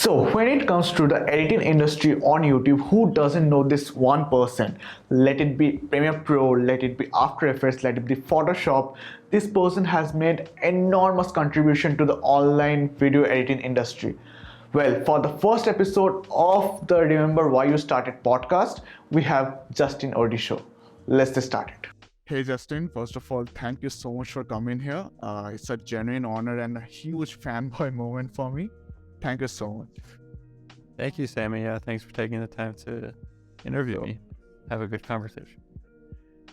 So when it comes to the editing industry on YouTube, who doesn't know this one person? Let it be Premiere Pro, let it be After Effects, let it be Photoshop. This person has made enormous contribution to the online video editing industry. Well, for the first episode of the Remember Why You Started podcast, we have Justin Odisho. Let's get started. Hey Justin, first of all, thank you so much for coming here. It's a genuine honor and a huge fanboy moment for me. Thank you so much. Thank you, Sammy. Thanks for taking the time to interview me. Have a good conversation.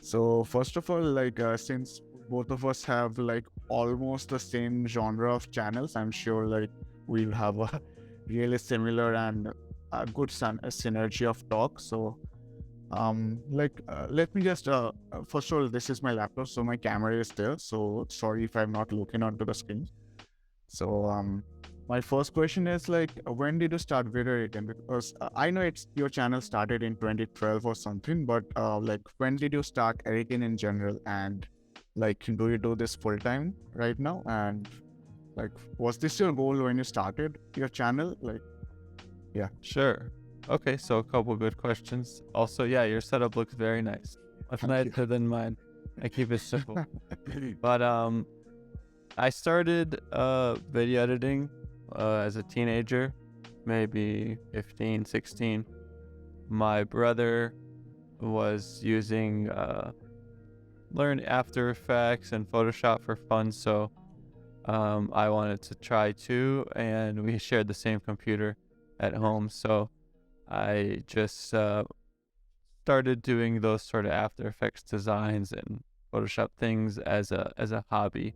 So first of all, since both of us have almost the same genre of channels, I'm sure we'll have a really similar and a good synergy of talk. So let me just first of all, this is my laptop, so my camera is there. So sorry if I'm not looking onto the screen. So my first question is when did you start video editing? Because I know your channel started in 2012 or something, but when did you start editing in general? And do you do this full time right now? And was this your goal when you started your channel? Yeah. Sure. Okay, so a couple good questions. Also, your setup looks very nice. Much nicer than mine. I keep it simple. But I started video editing as a teenager, maybe 15, 16. My brother was using learned After Effects and Photoshop for fun, so I wanted to try too, and we shared the same computer at home, so I just started doing those sort of After Effects designs and Photoshop things as a hobby.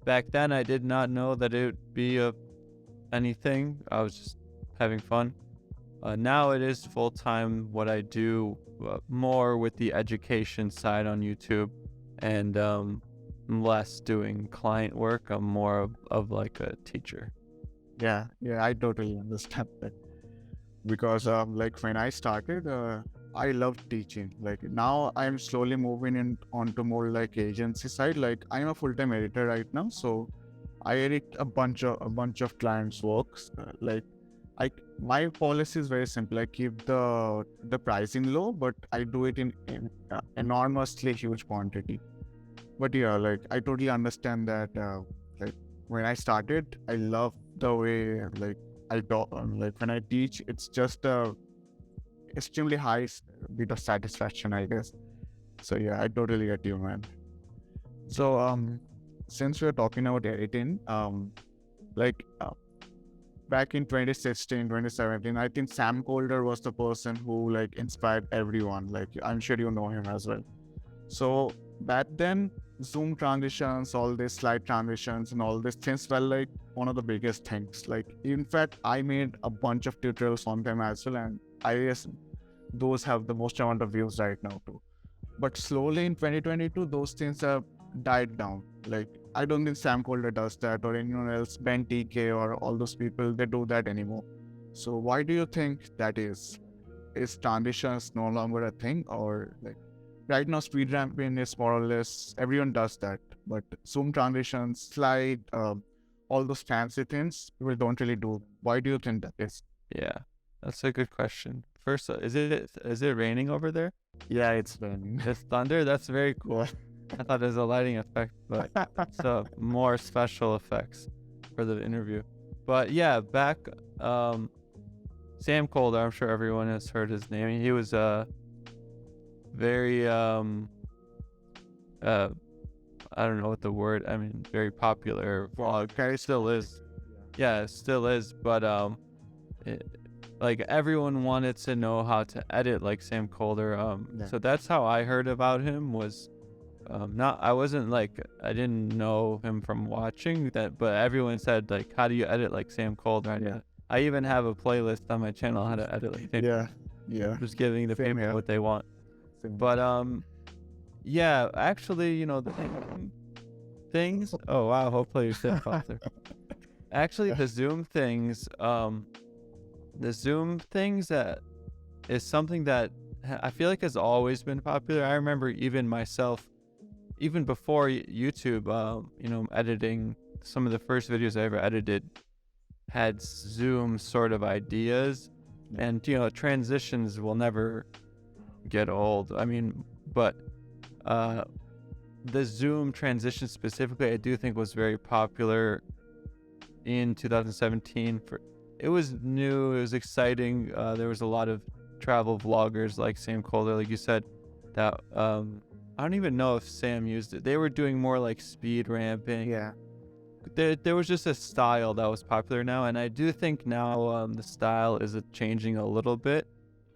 Back then, I did not know that it would be anything. I was just having fun. Now it is full-time what I do, more with the education side on YouTube, and less doing client work. I'm more of like a teacher. Yeah, I totally understand that. Because when I started, I loved teaching. Now I'm slowly moving onto more agency side. I'm a full-time editor right now, so I edit a bunch of clients' works. My policy is very simple. I keep the pricing low, but I do it in enormously huge quantity. But yeah, I totally understand that. When I started, I love the way I talk. When I teach, it's just a extremely high bit of satisfaction, I guess. So yeah, I totally get you, man. So since we're talking about editing, back in 2016, 2017, I think Sam Colder was the person who inspired everyone. I'm sure you know him as well. So back then, zoom transitions, all these slide transitions and all these things were one of the biggest things. In fact, I made a bunch of tutorials on them as well, and I guess those have the most amount of views right now too. But slowly in 2022, those things have died down. I don't think Sam Colder does that, or anyone else, Ben TK or all those people, they do that anymore. So why do you think that is? Is transitions no longer a thing, or right now speed ramping is more or less everyone does that, but zoom transitions, slide, all those fancy things people don't really do. Why do you think that is? Yeah, that's a good question. First, is it raining over there? Yeah, it's raining. It's thunder. That's very cool. I thought it was a lighting effect, but so more special effects for the interview. But yeah, back Sam Colder, I'm sure everyone has heard his name. He was very I don't know what the word, very popular vlog. It still is. Yeah, it still is, but everyone wanted to know how to edit like Sam Colder. So that's how I heard about him. Was I didn't know him from watching that, but everyone said how do you edit like Sam Colder? Yeah. I even have a playlist on my channel how to edit like him. Yeah. Just giving the Same people here. what they want. But actually, the things. Oh wow, hopefully you're sitting faster. Actually, the Zoom things, that is something that I feel like has always been popular. I remember even myself, even before YouTube, editing some of the first videos I ever edited had Zoom sort of ideas, and transitions will never get old. I mean, but the Zoom transition specifically, I do think was very popular in 2017. It was new, it was exciting. There was a lot of travel vloggers like Sam Colder, like you said, that I don't even know if Sam used it. They were doing more like speed ramping. Yeah. There was just a style that was popular now, and I do think now the style is changing a little bit.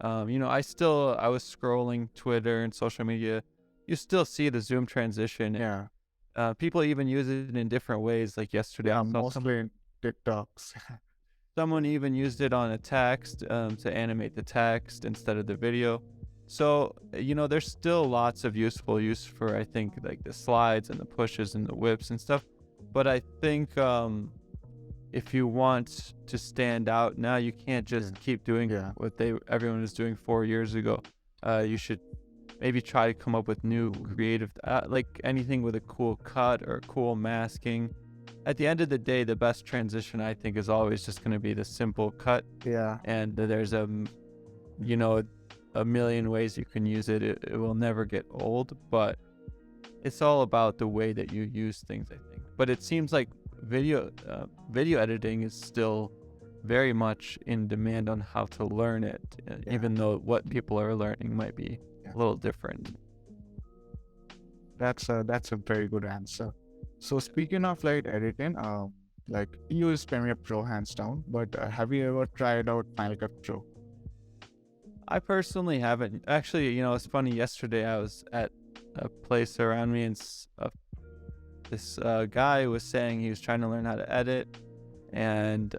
I was scrolling Twitter and social media. You still see the Zoom transition. Yeah. People even use it in different ways. Like yesterday, I saw Mostly in TikToks. someone even used it on a text to animate the text instead of the video. So, there's still lots of useful use for, I think, like the slides and the pushes and the whips and stuff. But I think if you want to stand out now, you can't just keep doing what everyone was doing 4 years ago. You should maybe try to come up with new creative, like anything with a cool cut or cool masking. At the end of the day, the best transition, I think, is always just going to be the simple cut. Yeah. And there's a million ways you can use it. It will never get old, but it's all about the way that you use things, I think. But it seems like video editing is still very much in demand on how to learn it, even though what people are learning might be a little different. That's a very good answer. So speaking of like editing, like you use Premiere Pro hands down, but have you ever tried out Final Cut Pro? I personally haven't. Actually, it's funny. Yesterday I was at a place around me, and this guy was saying he was trying to learn how to edit, and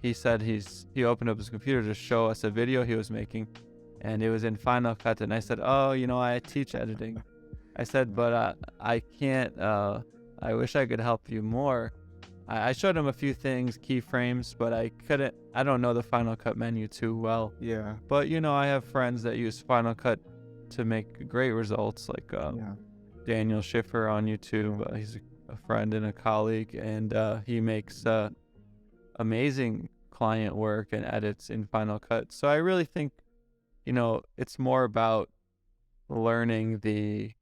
he said he opened up his computer to show us a video he was making, and it was in Final Cut. And I said, "Oh, I teach editing." I said, "But I can't. I wish I could help you more." I showed him a few things, keyframes, but I couldn't. I don't know the Final Cut menu too well. Yeah. But I have friends that use Final Cut to make great results, like Daniel Schiffer on YouTube. He's a friend and a colleague, and he makes amazing client work and edits in Final Cut. So I really think, it's more about learning the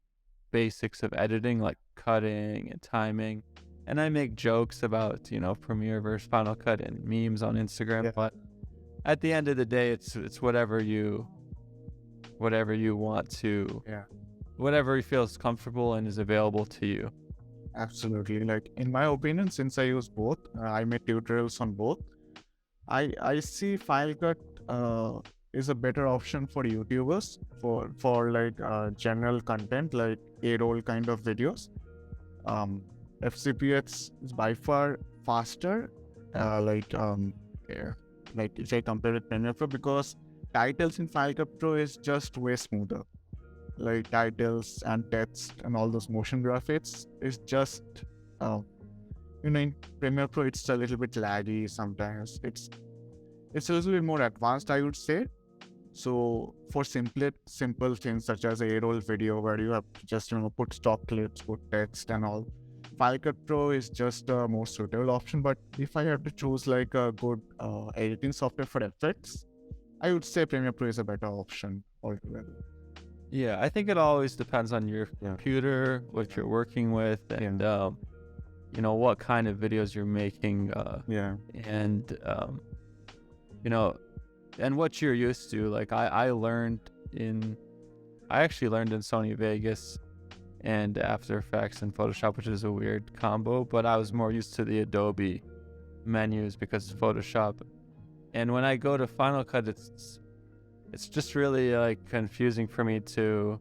basics of editing, like cutting and timing. And I make jokes about, Premiere versus Final Cut and memes on Instagram. But at the end of the day, it's whatever you want to, whatever feels comfortable and is available to you. Absolutely. Like in my opinion, since I use both, I make tutorials on both. I see Final Cut is a better option for YouTubers for like general content, like A-roll kind of videos. FCPX is by far faster, like if I compare with Premiere Pro, because titles in Final Cut Pro is just way smoother. Like titles and text and all those motion graphics is just, in Premiere Pro it's a little bit laggy sometimes. It's a little bit more advanced, I would say. So for simple things such as a A-roll video where you have to just put stock clips, put text and all, Final Cut Pro is just a more suitable option. But if I have to choose like a good editing software for effects, I would say Premiere Pro is a better option altogether. Yeah, I think it always depends on your computer, what you're working with, and what kind of videos you're making. And and what you're used to. Like I actually learned in Sony Vegas and After Effects and Photoshop, which is a weird combo, but I was more used to the Adobe menus because Photoshop. And when I go to Final Cut, it's just really like confusing for me to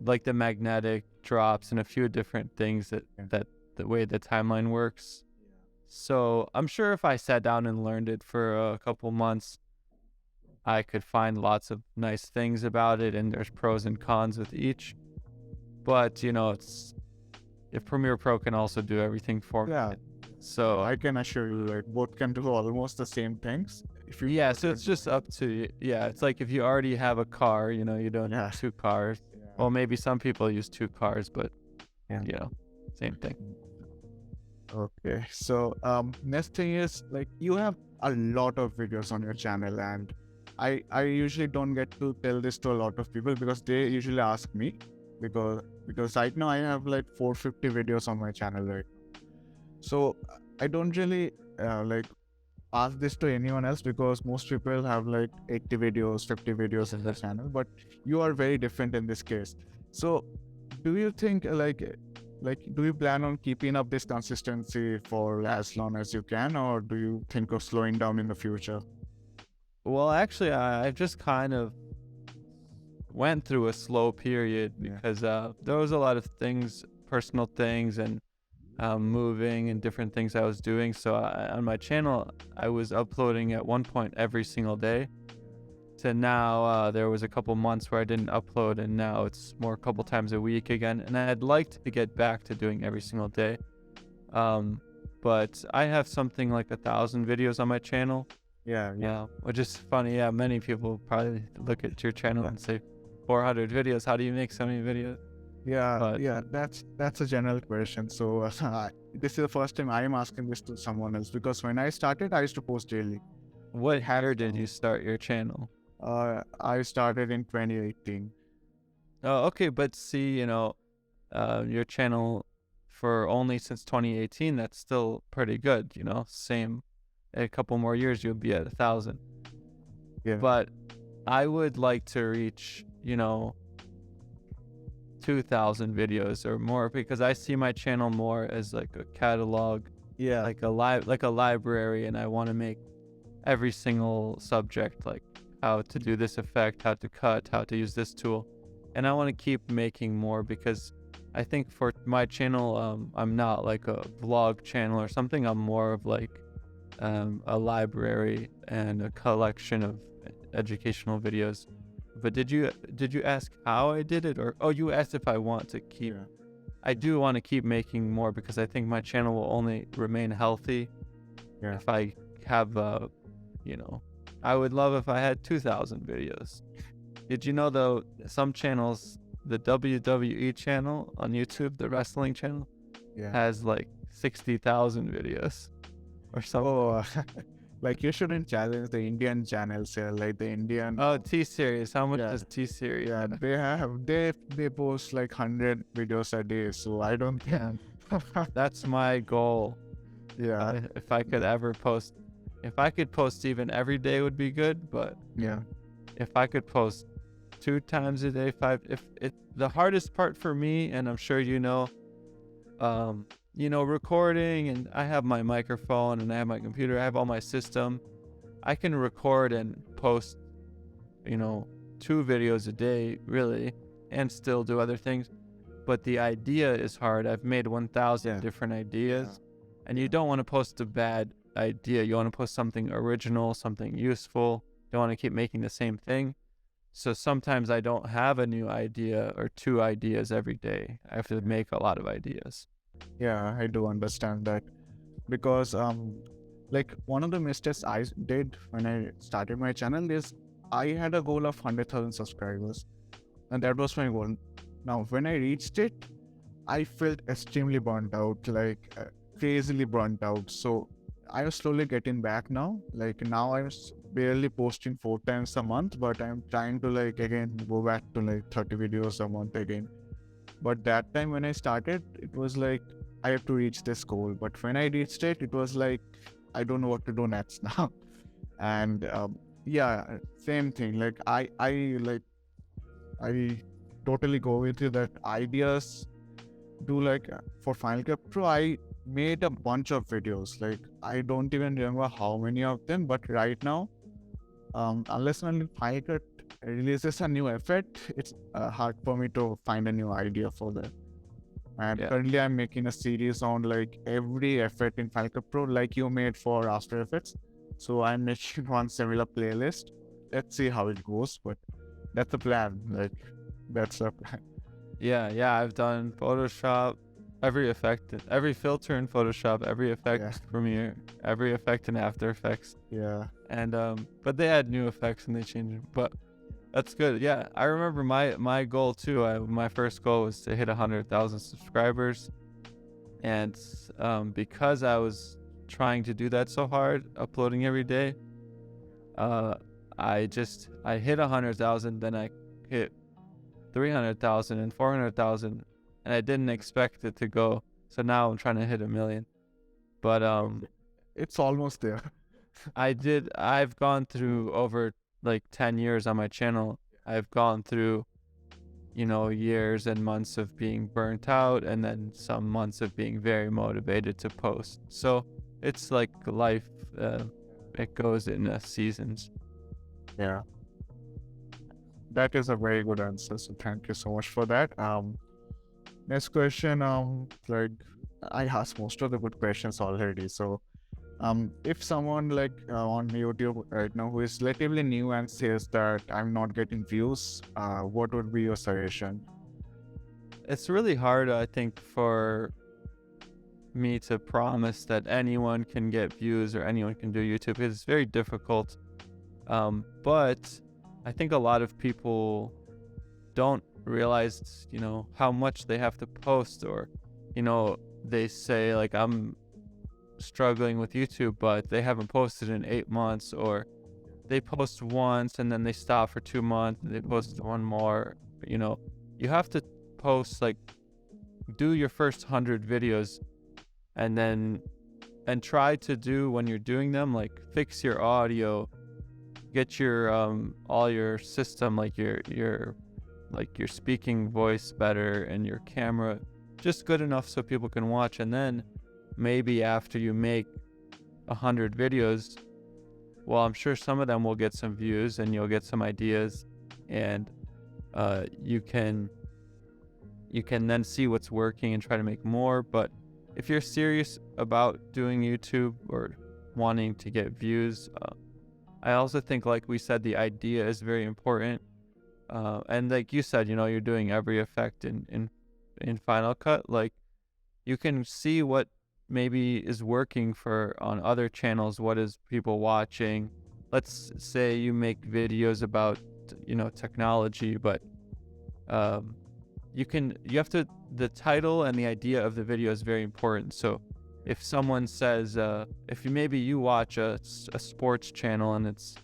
like the magnetic drops and a few different things that the way the timeline works. So I'm sure if I sat down and learned it for a couple months, I could find lots of nice things about it, and there's pros and cons with each. But if Premiere Pro can also do everything for me. So I can assure you, like both can do almost the same things. So it's just up to you. Yeah, it's like if you already have a car, you don't have two cars. Well, maybe some people use two cars, but same thing. Okay. So next thing is like you have a lot of videos on your channel, and I usually don't get to tell this to a lot of people because they usually ask me because right now I have like 450 videos on my channel, right? So I don't really like ask this to anyone else because most people have like 80 videos, 50 videos in their channel, but you are very different in this case. So do you think do you plan on keeping up this consistency for as long as you can, or do you think of slowing down in the future? Well, actually, I've just kind of went through a slow period Yeah. because there was a lot of things, personal things, and moving and different things I was doing. So on my channel, I was uploading at one point every single day. To now, there was a couple months where I didn't upload, and now it's more a couple times a week again. And I'd like to get back to doing every single day. But I have something like 1,000 videos on my channel. Yeah. Which is funny. Yeah, many people probably look at your channel and say, 400 videos. How do you make so many videos? But- Yeah. That's a general question. So this is the first time I am asking this to someone else because when I started, I used to post daily. What year did you start your channel? I started in 2018. Oh, okay. But see, your channel for only since 2018, that's still pretty good, same. A couple more years, you'll be at 1,000. Yeah. But I would like to reach, 2,000 videos or more because I see my channel more as like a catalog, Yeah. like a library, and I want to make every single subject, like how to do this effect, how to cut, how to use this tool, and I want to keep making more because I think for my channel, I'm not like a vlog channel or something. I'm more of like a library and a collection of educational videos. But did you ask how I did it, or you asked if I want to keep? Yeah. I do want to keep making more because I think my channel will only remain healthy Yeah. if I have I would love if I had 2,000 videos. Did you know though, some channels, the WWE channel on YouTube, the wrestling channel, Yeah. has like 60,000 videos or something. Oh, like you shouldn't challenge the Indian channels here, like the Indian. Oh, T-Series. How much Yeah. does T-Series? Yeah, they post like 100 videos a day, so I don't think. That's my goal. Yeah. If I could post even every day would be good, but Yeah. if I could post 2 times a day, the hardest part for me, and I'm sure recording, and I have my microphone and I have my computer, I have all my system. I can record and post, 2 videos a day, really, and still do other things. But the idea is hard. I've made 1,000 Yeah. different ideas, and you don't want to post a bad idea. You want to post something original, something useful. You don't want to keep making the same thing. So sometimes I don't have a new idea or 2 ideas every day. I have to make a lot of ideas. Yeah, I do understand that because like one of the mistakes I did when I started my channel is I had a goal of 100,000 subscribers, and that was my goal. Now, when I reached it, I felt extremely burnt out, like crazily burnt out. So I was slowly getting back now. Like now I'm barely posting 4 times a month, but I'm trying to like again go back to like 30 videos a month again. But that time when I started, it was like I have to reach this goal. But when I reached it, it was like I don't know what to do next now. And yeah, same thing. Like I totally go with you that ideas do like for Final Cut Pro, I made a bunch of videos. Like I don't even remember how many of them, but right now, unless when Final Cut releases a new effect, it's hard for me to find a new idea for that. And Yeah. currently I'm making a series on like every effect in Final Cut Pro, like you made for After Effects. So I'm making one similar playlist. Let's see how it goes, but that's the plan. Like that's the plan. Yeah, I've done Photoshop, every effect, every filter in Photoshop, every effect Yeah. Premiere, every effect in After Effects. Yeah. And but they add new effects and they change them. But that's good. Yeah, I remember my goal too. My first goal was to hit 100,000 subscribers, And because I was trying to do that so hard, uploading every day, I hit 100,000, then I hit 300,000 and 400,000, and I didn't expect it to go. So now I'm trying to hit 1 million. But It's almost there. I've gone through over like 10 years on my channel. I've gone through, years and months of being burnt out, and then some months of being very motivated to post. So it's like life, it goes in seasons. Yeah. That is a very good answer. So thank you so much for that. Next question, like I asked most of the good questions already. So if someone like on YouTube right now who is relatively new and says that I'm not getting views, what would be your suggestion? It's really hard, I think, for me to promise that anyone can get views or anyone can do YouTube. It's very difficult. But I think a lot of people don't realize, how much they have to post, or, they say like, I'm struggling with YouTube, but they haven't posted in 8 months, or they post once and then they stop for 2 months and they post one more. You have to post, like, do your first 100 videos and try to do, when you're doing them, like, fix your audio, get your all your system, like your speaking voice better, and your camera just good enough so people can watch. And then maybe after you make 100 videos, well, I'm sure some of them will get some views and you'll get some ideas, and you can then see what's working and try to make more. But if you're serious about doing YouTube or wanting to get views, I also think, like we said, the idea is very important. And like you said, you're doing every effect in Final Cut. Like, you can see what maybe is working on other channels. What is people watching? Let's say you make videos about, technology, but the title and the idea of the video is very important. So if someone says, if you watch a sports channel and it's,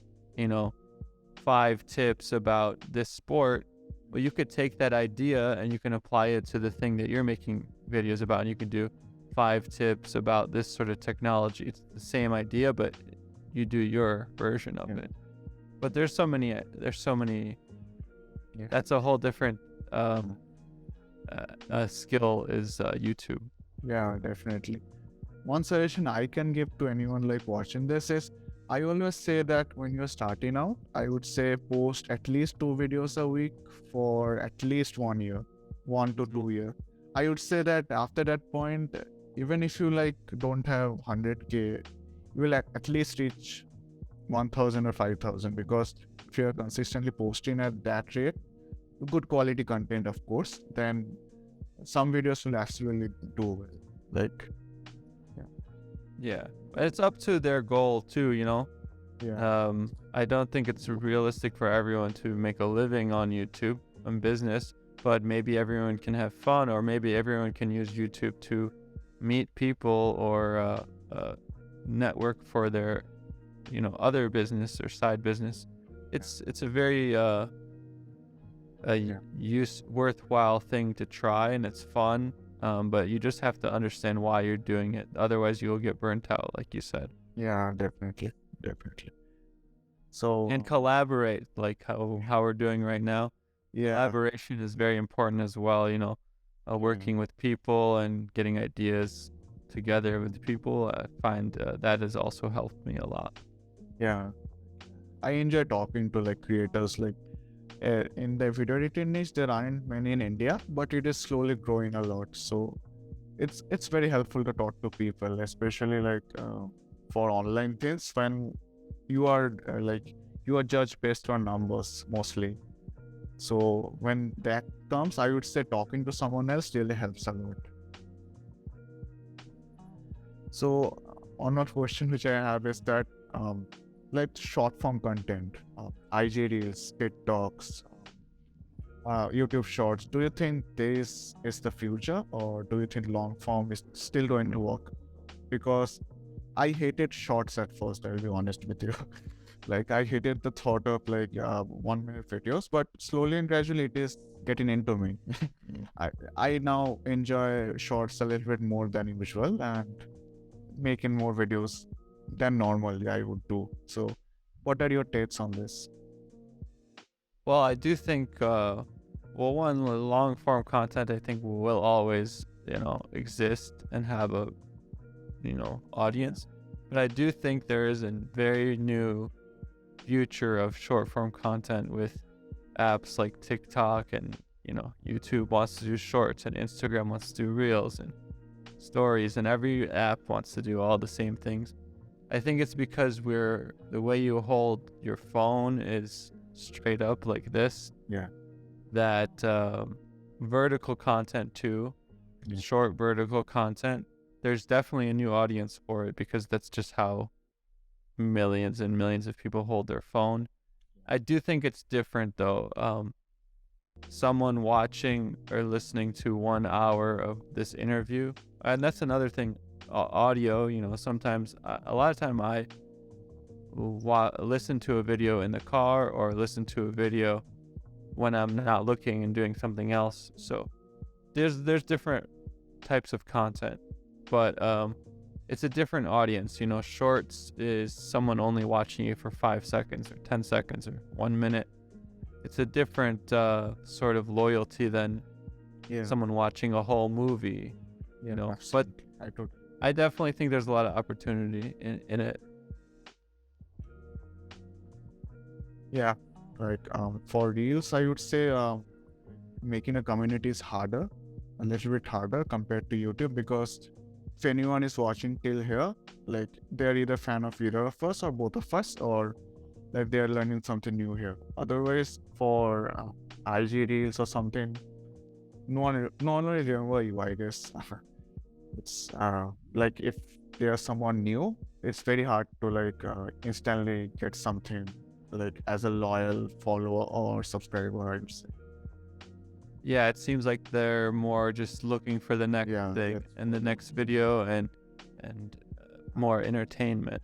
5 tips about this sport, well, you could take that idea and you can apply it to the thing that you're making videos about, and you can do 5 tips about this sort of technology. It's the same idea, but you do your version of it. But there's so many. Yeah. That's a whole different skill is YouTube. Yeah, definitely. One suggestion I can give to anyone like watching this is, I always say that when you're starting out, I would say post at least 2 videos a week for at least 1 year, 1 to 2 years. I would say that after that point, even if you don't have 100K, you will at least reach 1,000 or 5,000, because if you're consistently posting at that rate, good quality content, of course, then some videos will actually do well. Yeah, it's up to their goal too, Yeah. I don't think it's realistic for everyone to make a living on YouTube and business, but maybe everyone can have fun, or maybe everyone can use YouTube to meet people or network for their, other business or side business. It's a very worthwhile thing to try, and it's fun. But you just have to understand why you're doing it. Otherwise, you'll get burnt out, like you said. Yeah, definitely. So, And collaborate, like how we're doing right now. yeah, Collaboration is very important as well. Working with people and getting ideas together with people. I find that has also helped me a lot. yeah. I enjoy talking to creators. In the video editing niche, there aren't many in India, but it is slowly growing a lot. So it's very helpful to talk to people, especially for online things, when you are you are judged based on numbers mostly. So when that comes, I would say talking to someone else really helps a lot. So another question which I have is that short form content, IG reels, TikToks, YouTube Shorts, do you think this is the future, or do you think long form is still going to work? Because I hated shorts at first, I'll be honest with you. Like, I hated the thought of like 1 minute videos, but slowly and gradually it is getting into me. I now enjoy shorts a little bit more than usual, and making more videos than normally I would do. So, what are your takes on this? Well, I do think, one, long form content, I think will always, exist and have a, audience. But I do think there is a very new future of short form content with apps like TikTok, and, YouTube wants to do shorts, and Instagram wants to do reels and stories, and every app wants to do all the same things. I think it's because the way you hold your phone is straight up like this. Yeah. That vertical content too, short vertical content, there's definitely a new audience for it, because that's just how millions and millions of people hold their phone. I do think it's different though. Someone watching or listening to 1 hour of this interview, and that's another thing, audio, sometimes a lot of time I listen to a video in the car, or listen to a video when I'm not looking and doing something else. So there's different types of content, but it's a different audience. Shorts is someone only watching you for 5 seconds or 10 seconds or 1 minute. It's a different sort of loyalty than someone watching a whole movie, but I definitely think there's a lot of opportunity in it. Yeah, like for reels, I would say making a community is harder, a little bit harder compared to YouTube, because if anyone is watching till here, like they're either fan of either of us or both of us, or like they're learning something new here. Otherwise, for IG reels or something, no one will remember you, I guess. It's like if there's someone new, it's very hard to like instantly get something like as a loyal follower or subscriber, I would say. Yeah, it seems like they're more just looking for the next thing and the next video, and more entertainment.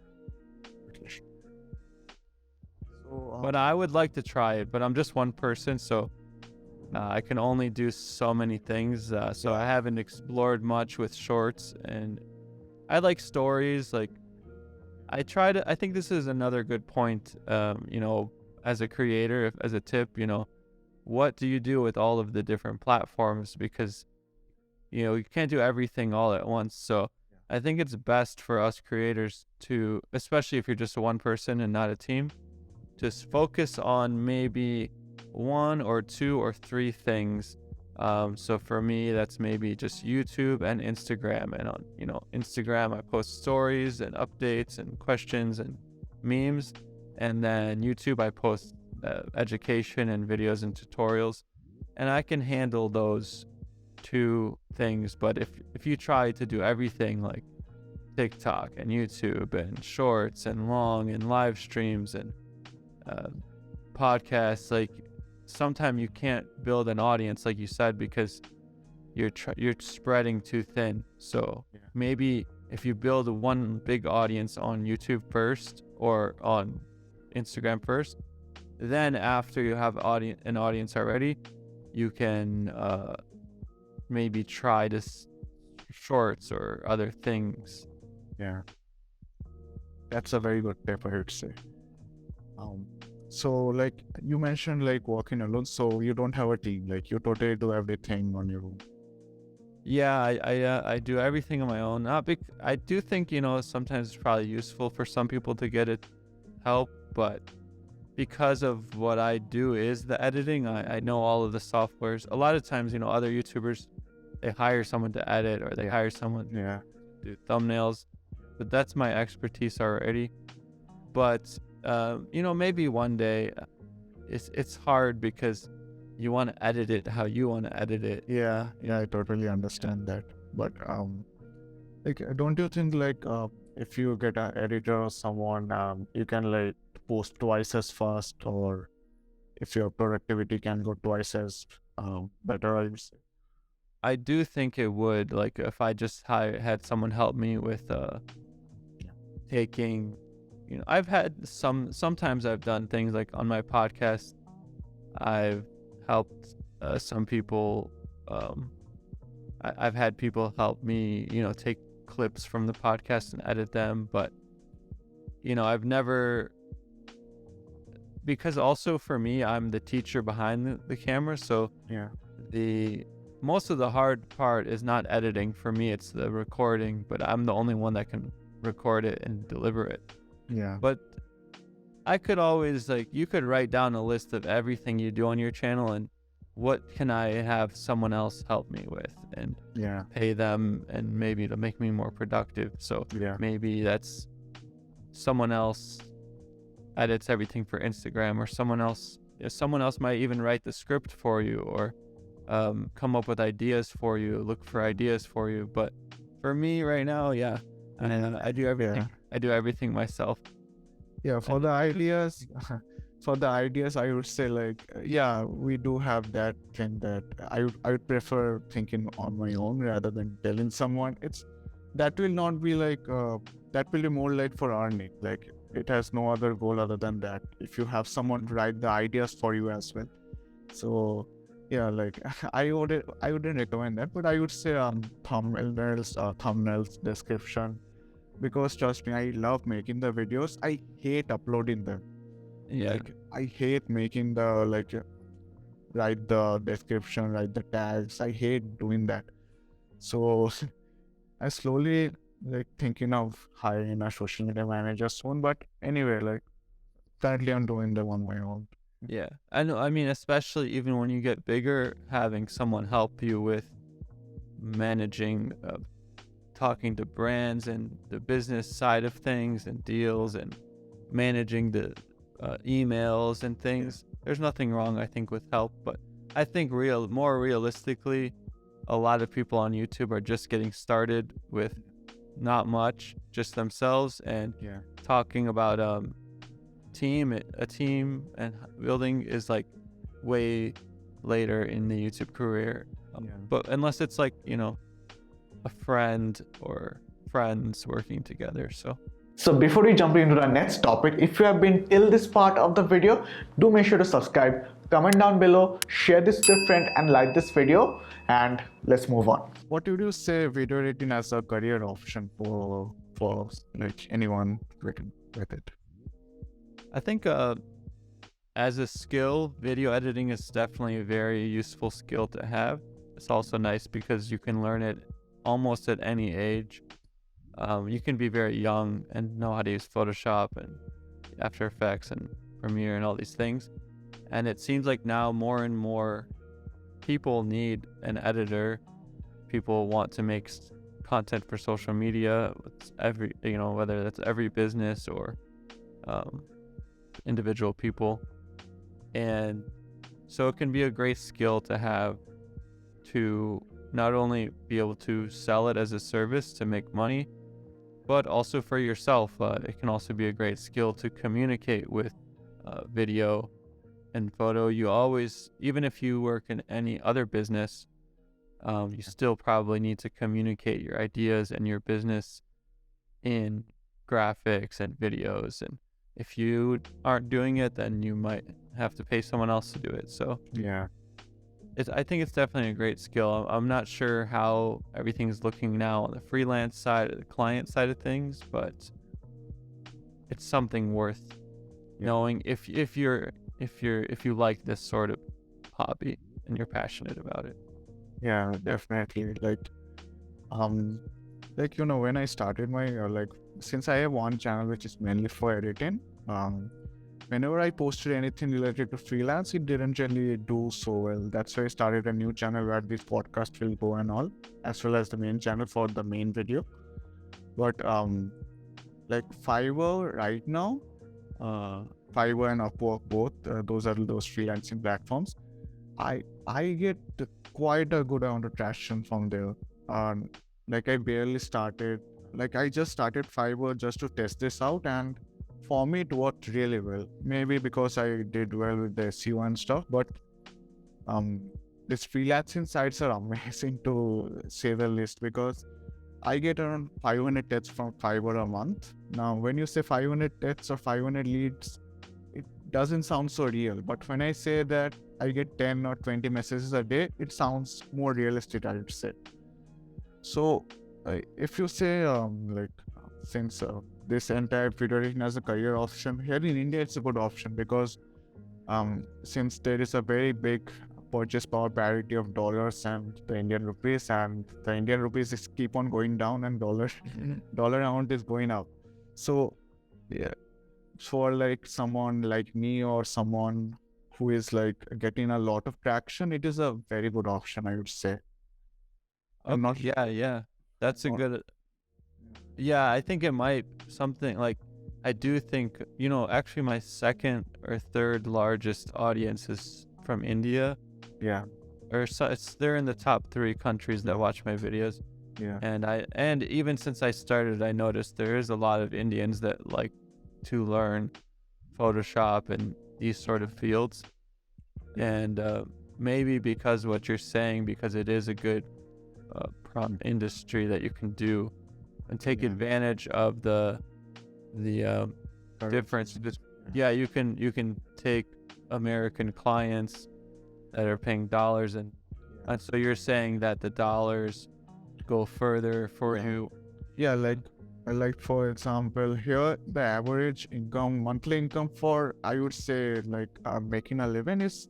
So, but I would like to try it, but I'm just one person, so I can only do so many things. So I haven't explored much with shorts, and I like stories. Like, I think this is another good point, as a creator, as a tip, what do you do with all of the different platforms? Because, you can't do everything all at once. So I think it's best for us creators to, especially if you're just one person and not a team, just focus on maybe 1 or 2 or 3 things. So for me, that's maybe just YouTube and Instagram. And on, Instagram, I post stories and updates and questions and memes. And then YouTube, I post education and videos and tutorials. And I can handle those 2 things. But if you try to do everything, like TikTok and YouTube and shorts and long and live streams and podcasts, like, sometimes you can't build an audience, like you said, because you're spreading too thin. So maybe if you build one big audience on YouTube first, or on Instagram first, then after you have an audience already, you can maybe try this shorts or other things. Yeah, that's a very good tip, I would say. So like you mentioned, like working alone, so you don't have a team, like you totally do everything on your own. Yeah, I do everything on my own. I do think, sometimes it's probably useful for some people to get help, but because of what I do is the editing, I know all of the softwares. A lot of times, other YouTubers, they hire someone to edit, or they hire someone to do thumbnails, but that's my expertise already. But maybe one day, it's hard because you want to edit it how you want to edit it. Yeah, I totally understand that. But like, don't you think like if you get an editor or someone, you can like post twice as fast, or if your productivity can go twice as better, I would say. I do think it would, like, if I just had someone help me with taking, I've had sometimes I've done things like on my podcast. I've helped some people. I've had people help me, take clips from the podcast and edit them, but I've never, because also for me, I'm the teacher behind the camera, so Yeah. most of the hard part is not editing. For me, it's the recording, but I'm the only one that can record it and deliver it. Yeah. But I could always, you could write down a list of everything you do on your channel and what can I have someone else help me with, and Yeah. pay them, and maybe to make me more productive. So Yeah. maybe that's someone else edits everything for Instagram, or someone else might even write the script for you, or come up with ideas for you, look for ideas for you. But for me right now, I do everything. Yeah. I do everything myself. Yeah, for the ideas, I would say we do have that thing that I would prefer thinking on my own rather than telling someone. That will not be that will be more like for earning. Like, it has no other goal other than that. If you have someone write the ideas for you as well. So yeah, I wouldn't recommend that, but I would say thumbnails, description. Because trust me, I love making the videos. I hate uploading them. Yeah. I hate making the write the description, write the tags. I hate doing that. So I slowly thinking of hiring a social media manager soon. But anyway, currently I'm doing them on my own. Yeah, I know. I mean, especially even when you get bigger, having someone help you with managing, talking to brands and the business side of things and deals, and managing the emails and things. There's nothing wrong, I think, with help, but I think more realistically, a lot of people on YouTube are just getting started with not much, just themselves, and Yeah. talking about a team and building is way later in the YouTube career. Yeah. But unless it's a friend or friends working together. So before we jump into the next topic, if you have been till this part of the video, do make sure to subscribe, comment down below, share this with a friend, and like this video, and let's move on. What would you say video editing as a career option for anyone with it? I think as a skill, video editing is definitely a very useful skill to have. It's also nice because you can learn it almost at any age. You can be very young and know how to use Photoshop and After Effects and Premiere and all these things. And it seems like now more and more people need an editor. People want to make content for social media. It's whether that's every business or individual people. And so it can be a great skill to have, to not only be able to sell it as a service to make money, but also for yourself. It can also be a great skill to communicate with video and photo. You always, even if you work in any other business, you still probably need to communicate your ideas and your business in graphics and videos. And if you aren't doing it, then you might have to pay someone else to do it. So Yeah. I think it's definitely a great skill. I'm not sure how everything's looking now on the freelance side or the client side of things, but it's something worth knowing if you like this sort of hobby and you're passionate about it. Yeah, definitely. When I started my since I have one channel which is mainly for editing, whenever I posted anything related to freelance, it didn't really do so well. That's why I started a new channel where this podcast will go and all, as well as the main channel for the main video. But Fiverr right now, Fiverr and Upwork both, those are those freelancing platforms. I get quite a good amount of traction from there. I barely started. I just started Fiverr just to test this out, and for me, it worked really well. Maybe because I did well with the SEO and stuff, but these freelancing sites are amazing to say the least, because I get around 500 tests from Fiverr a month. Now, when you say 500 tests or 500 leads, it doesn't sound so real. But when I say that I get 10 or 20 messages a day, it sounds more realistic, I would say. So, if you say, since this entire video editing as a career option, here in India, it's a good option because since there is a very big purchase power parity of dollars and the Indian rupees, and the Indian rupees is keep on going down and dollar amount is going up. So yeah, for like someone like me or someone who is like getting a lot of traction, it is a very good option, I would say. I'm not Yeah. That's a good. Yeah, I think it might something like. I do think, actually my second or third largest audience is from India. yeah They're in the top 3 countries that watch my videos. yeah And even since I started, I noticed there is a lot of Indians that like to learn Photoshop and these sort of fields. And maybe because what you're saying, because it is a good industry that you can do and take advantage of the difference. Yeah, you can take American clients that are paying dollars, and so you're saying that the dollars go further for you. yeah like for example, here the average monthly income for, I would say, like making a living is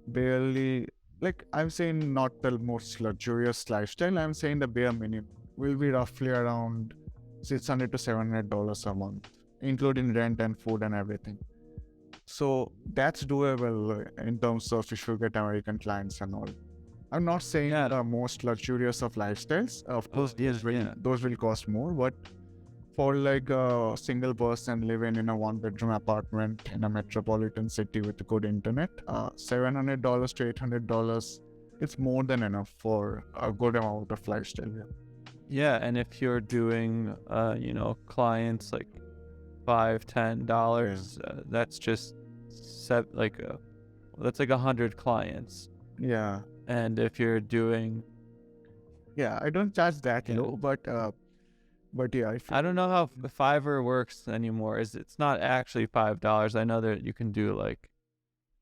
barely, like I'm saying, not the most luxurious lifestyle, I'm saying the bare minimum will be roughly around $600 to $700 a month, including rent and food and everything. So that's doable in terms of if you get American clients and all. I'm not saying the most luxurious of lifestyles. Of course, those will cost more, but for like a single person living in a 1-bedroom apartment in a metropolitan city with good internet, $700 to $800, it's more than enough for a good amount of lifestyle. Yeah, and if you're doing, clients like $5-10, that's just that's like 100 clients. Yeah. And if you're doing, I don't charge that low, but yeah, I don't know how Fiverr works anymore. It's not actually $5. I know that you can do like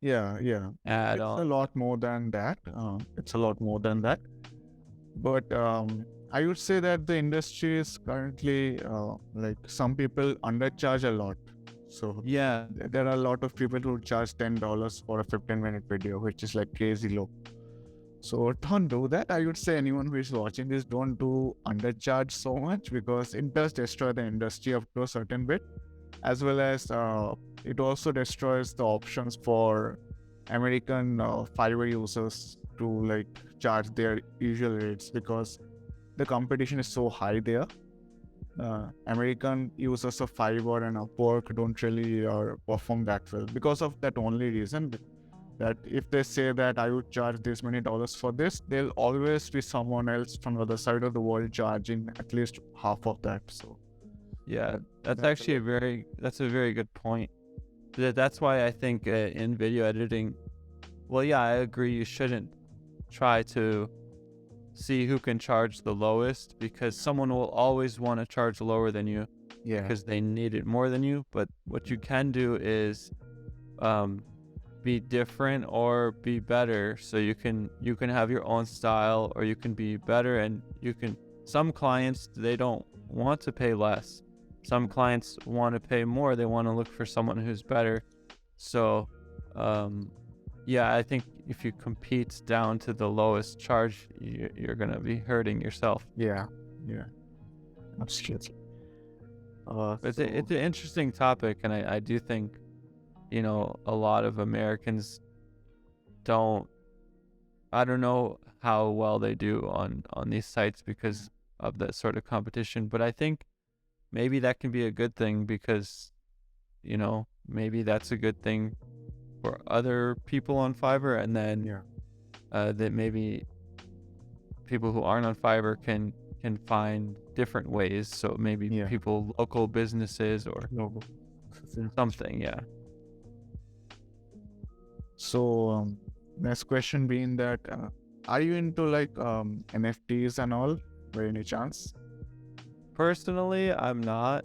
add on. It's a lot more than that. But I would say that the industry is currently like some people undercharge a lot. So yeah, there are a lot of people who charge $10 for a 15-minute video, which is like crazy low. So don't do that. I would say anyone who is watching this, don't do undercharge so much, because it does destroy the industry up to a certain bit, as well as it also destroys the options for American Fiverr users to like charge their usual rates, because the competition is so high there. American users of Fiverr and Upwork don't really perform that well because of that only reason, that if they say that I would charge this many dollars for this, there'll always be someone else from the other side of the world charging at least half of that. So yeah, that's actually a very good point. That's why I think in video editing, I agree, you shouldn't try to see who can charge the lowest, because someone will always want to charge lower than you because they need it more than you. But what you can do is be different or be better, so you can have your own style, or you can be better, and some clients, they don't want to pay less. Some clients want to pay more. They want to look for someone who's better. So I think if you compete down to the lowest charge, you're going to be hurting yourself. Yeah, absolutely. It's an interesting topic, and I do think, a lot of Americans I don't know how well they do on these sites because of that sort of competition, but I think maybe that can be a good thing, because, maybe that's a good thing for other people on Fiverr, and then that maybe people who aren't on Fiverr can find different ways. So maybe people, local businesses, or something. Yeah. So next question being that are you into like NFTs and all by any chance? Personally, I'm not,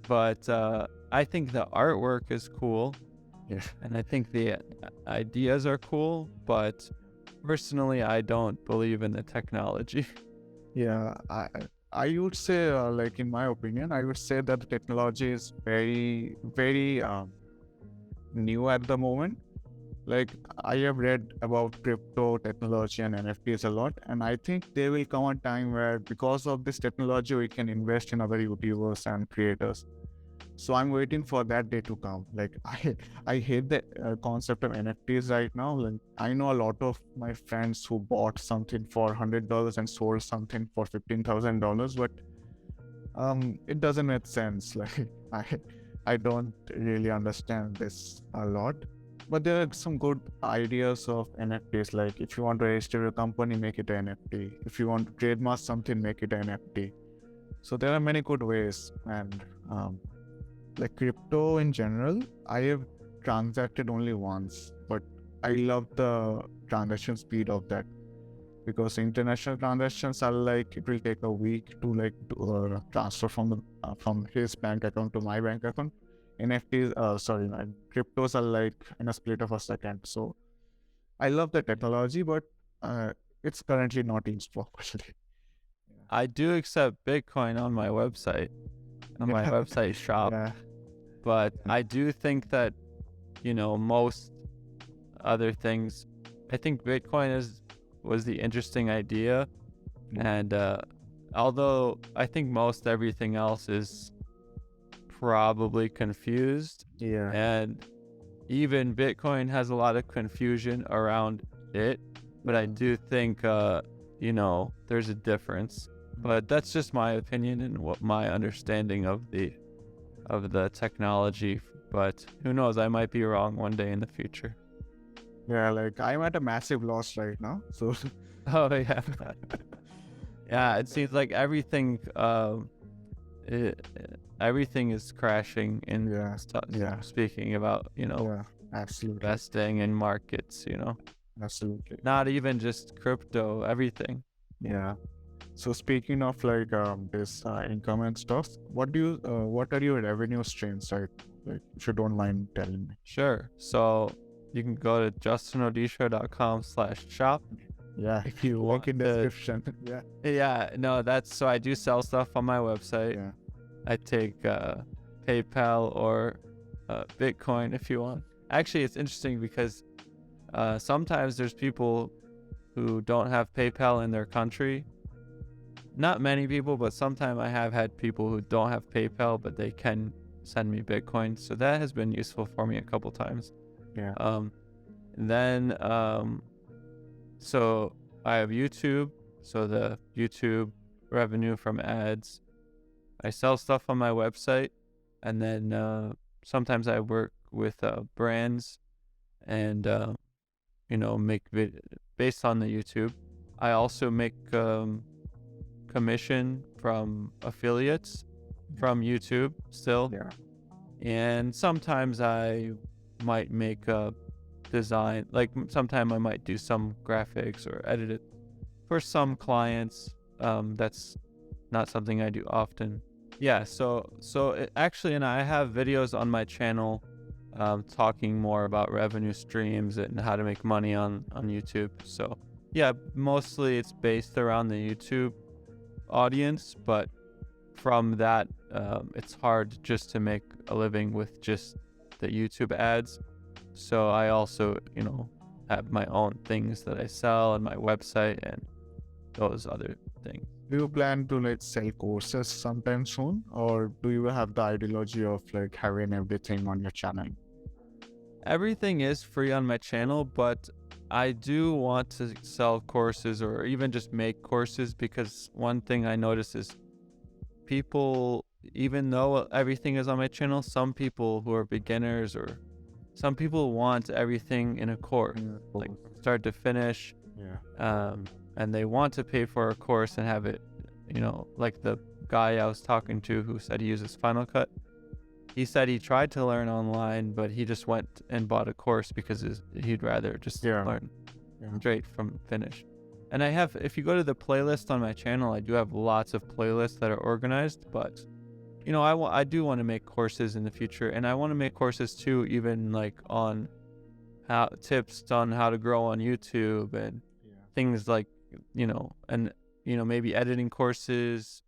but I think the artwork is cool, Yeah. and I think the ideas are cool, but personally, I don't believe in the technology. Yeah, I would say like in my opinion, I would say that the technology is very new at the moment. Like I have read about crypto technology and NFTs a lot, and I think there will come a time where because of this technology we can invest in other YouTubers and creators. So I'm waiting for that day to come. Like I hate the concept of NFTs right now. Like I know a lot of my friends who bought something for $100 and sold something for $15,000, but it doesn't make sense. Like I don't really understand this a lot. But there are some good ideas of NFTs. Like if you want to register your company, make it an NFT. If you want to trademark something, make it an NFT. So there are many good ways. And like crypto in general, I have transacted only once, but I love the transaction speed of that, because international transactions are like it will take a week to like transfer from his bank account to my bank account. NFTs, sorry, cryptos are like in a split of a second. So I love the technology, but it's currently not used properly. I do accept Bitcoin on my website, shop, Yeah, but I do think that, most other things, I think Bitcoin was the interesting idea, and although I think most everything else is probably confused, yeah, and even Bitcoin has a lot of confusion around it, but I do think there's a difference. But that's just my opinion and what my understanding of the technology. But who knows? I might be wrong one day in the future. yeah. Like I'm at a massive loss right now. So Oh yeah, yeah. It seems like everything, everything is crashing in yeah, yeah, speaking about yeah, absolutely, investing in markets. absolutely. Not even just crypto. Everything. Yeah. So speaking of like this income and stuff, what are your revenue streams, right? Like if you don't mind telling me. Sure. So you can go to justinodisho.com/shop Yeah, if you link want in to. description. Yeah, Yeah, no, so I do sell stuff on my website. yeah, I take PayPal or Bitcoin if you want. Actually, it's interesting because sometimes there's people who don't have PayPal in their country. Not many people, but sometimes I have had people who don't have PayPal, but they can send me Bitcoin. So that has been useful for me a couple times. yeah, And then, so I have YouTube. So the YouTube revenue from ads. I sell stuff on my website, and then sometimes I work with brands and make based on the YouTube. I also make commission from affiliates from YouTube still, yeah, and sometimes I might make a design. Like sometimes I might do some graphics or edit it for some clients. That's not something I do often. Yeah, so actually, and I have videos on my channel talking more about revenue streams and how to make money on YouTube. So yeah, mostly it's based around the YouTube audience, but from that, it's hard just to make a living with just the YouTube ads. So I also, have my own things that I sell on my website and those other things. Do you plan to like sell courses sometime soon, or do you have the ideology of like having everything on your channel? Everything is free on my channel, but I do want to sell courses or even just make courses, because one thing I notice is people, even though everything is on my channel, some people who are beginners or some people want everything in a course, like start to finish. Yeah. And they want to pay for a course and have it, like the guy I was talking to who said he uses Final Cut. he said he tried to learn online, but he just went and bought a course because he'd rather just learn straight from finish. And I have, if you go to the playlist on my channel, I do have lots of playlists that are organized, but you know, I do want to make courses in the future, and I want to make courses too, even like on tips on how to grow on YouTube and things like, you know, and you know, maybe editing courses,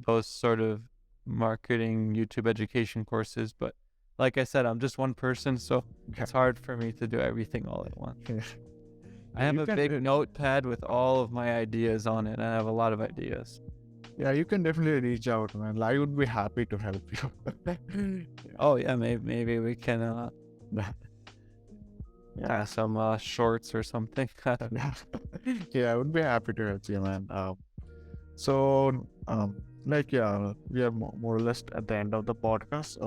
those sort of marketing YouTube education courses. But like I said, I'm just one person, so it's hard for me to do everything all at once. I have a big notepad with all of my ideas on it, and I have a lot of ideas. Yeah, you can definitely reach out, man. I would be happy to help you. Oh yeah, maybe we can some shorts or something. Yeah, I would be happy to help you, man. Like, yeah, we are more or less at the end of the podcast.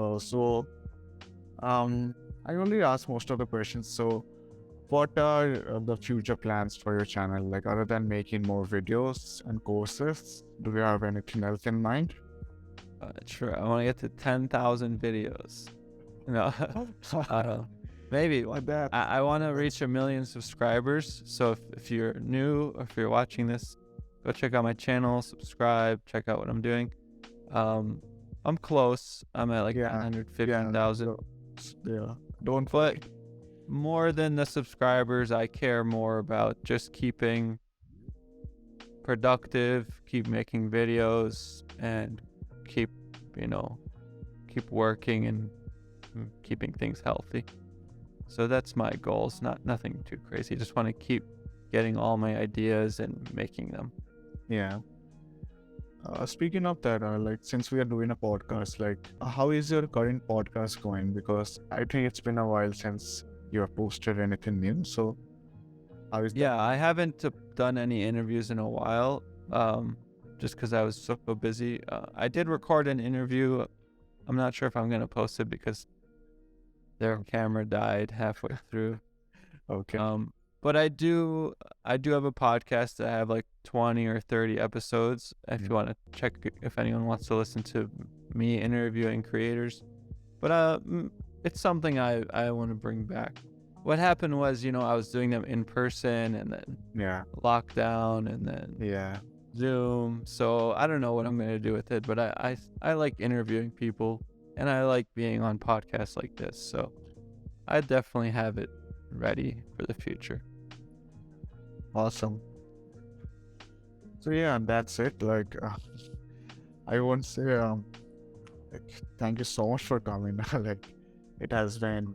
I only ask most of the questions. So, what are the future plans for your channel? Like, other than making more videos and courses, do you have anything else in mind? Sure, I want to get to 10,000 videos. No, maybe. Like that. I want to reach 1 million subscribers. So if you're new, or if you're watching this, go check out my channel, subscribe, check out what I'm doing. I'm close. I'm at like 150,000. Don't. But more than the subscribers, I care more about just keeping productive, keep making videos, and keep working and keeping things healthy. So that's my goals. Nothing too crazy. Just want to keep getting all my ideas and making them. Yeah. Speaking of that, like, since we are doing a podcast, like, how is your current podcast going? Because I think it's been a while since you have posted anything new. So how is that? Yeah, I haven't done any interviews in a while, just because I was so busy. I did record an interview. I'm not sure if I'm going to post it because their camera died halfway through. Okay. But I do have a podcast. I have like 20 or 30 episodes. If you want to check, if anyone wants to listen to me interviewing creators. But it's something I want to bring back. What happened was, you know, I was doing them in person, and then lockdown, and then Zoom. So I don't know what I'm going to do with it, but I like interviewing people, and I like being on podcasts like this. So I definitely have it ready for the future. Awesome. So yeah, that's it. Like, I won't say like, thank you so much for coming. Like, it has been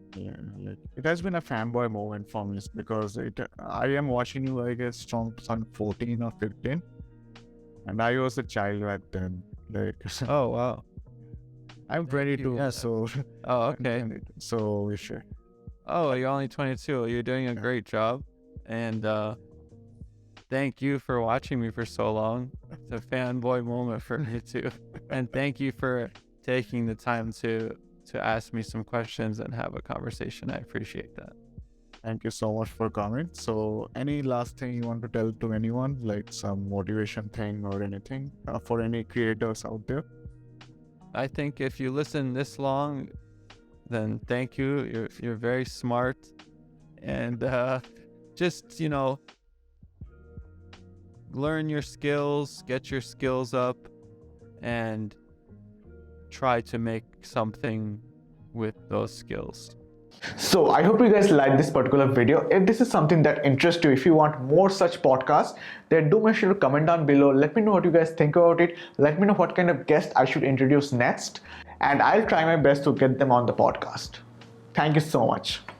it has been a fanboy moment for me, because I am watching you, I guess, from 14 or 15, and I was a child back then. Like, Oh wow. I'm 22. Yeah. So Oh okay. So we should. Oh, you're only 22. You're doing a great job, and thank you for watching me for so long. It's a fanboy moment for me too, and thank you for taking the time to ask me some questions and have a conversation. I appreciate that. Thank you so much for coming. So, any last thing you want to tell to anyone, like some motivation thing or anything, for any creators out there? I think if you listen this long, then thank you. You're very smart, and just, you know, learn your skills, get your skills up, and try to make something with those skills. So I hope you guys like this particular video. If this is something that interests you, if you want more such podcasts, then do make sure to comment down below. Let me know what you guys think about it. Let me know what kind of guest I should introduce next, and I'll try my best to get them on the podcast. Thank you so much.